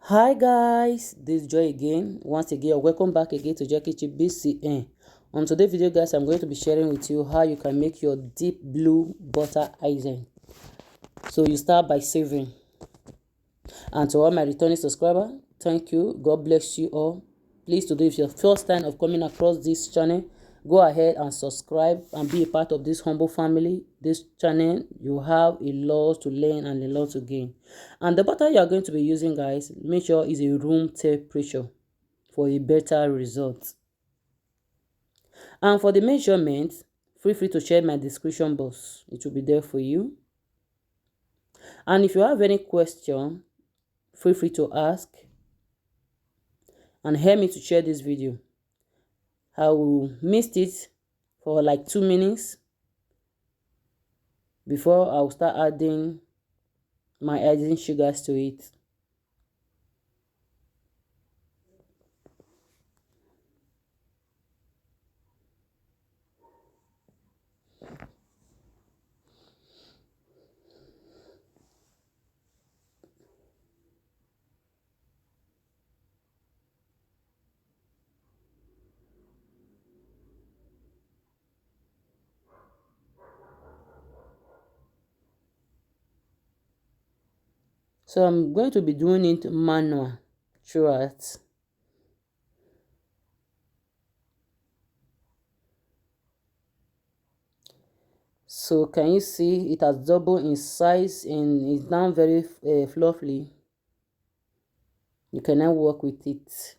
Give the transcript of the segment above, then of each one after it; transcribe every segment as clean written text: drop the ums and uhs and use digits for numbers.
Hi guys, this is Joy again. Once again, welcome back again to Jackie BCN. On today's video, guys, I'm going to be sharing with you how you can make your deep blue butter icing. So you start by saving. And to all my returning subscribers, thank you. God bless you all. Please, today, if it's your first time of coming across this channel, go ahead and subscribe and be a part of this humble family. This channel, you have a lot to learn and a lot to gain. And the butter you are going to be using, guys, make sure is a room temperature for a better result. And for the measurement, feel free to check my description box. It will be there for you. And if you have any question, feel free to ask and help me to share this video. I will mist it for like 2 minutes before I'll start adding my icing sugars to it. So I'm going to be doing it manual throughout. So can you see it has doubled in size and it's now very fluffy. You can now work with it.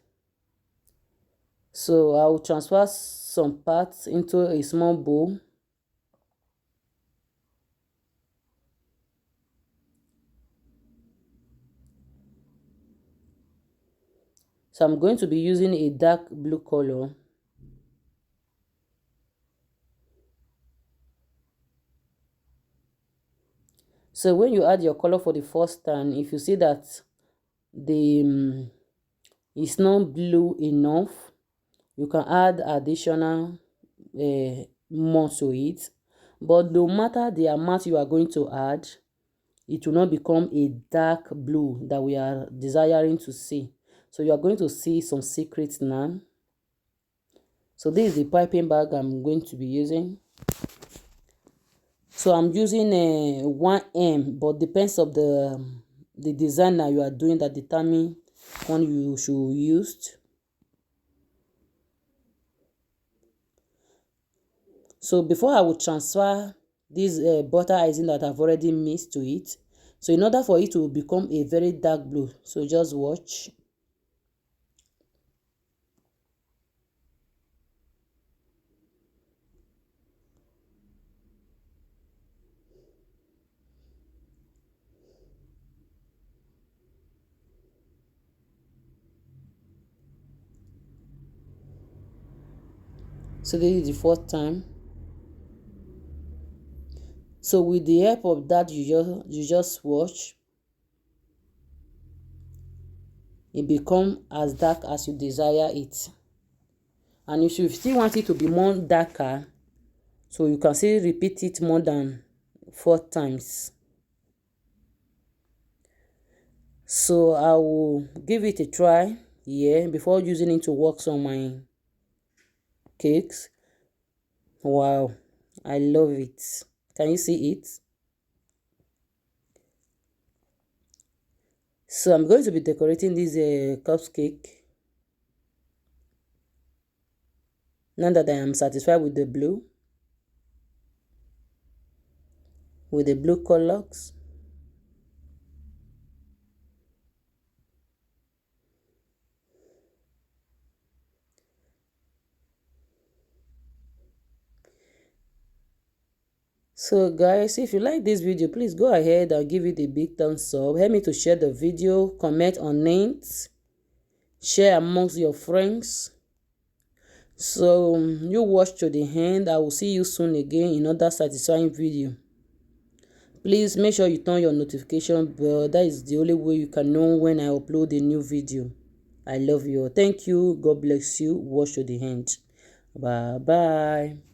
So I will transfer some parts into a small bowl. So I'm going to be using a dark blue color. So when you add your color for the first time, if you see that the it's not blue enough, you can add additional more to it. But no matter the amount you are going to add, it will not become a dark blue that we are desiring to see. So you are going to see some secrets now. So this is the piping bag I'm going to be using. So I'm using a 1M, but depends of the designer you are doing that determine one you should use. So before I will transfer this butter icing that I've already mixed to it. So in order for it to become a very dark blue, so just watch. So this is the fourth time. So with the help of that, you just watch. It become as dark as you desire it. And if you still want it to be more darker, so you can still repeat it more than 4 times. So I will give it a try here before using it to work on my cakes. Wow, I love it. Can you see it? So I'm going to be decorating this cupcake. Now that I am satisfied with the blue colors. So guys, if you like this video, please go ahead and give it a big thumbs up. Help me to share the video, comment on it, share amongst your friends. So you watch to the end. I will see you soon again in another satisfying video. Please make sure you turn your notification bell. That is the only way you can know when I upload a new video. I love you. Thank you. God bless you. Watch to the end. Bye bye.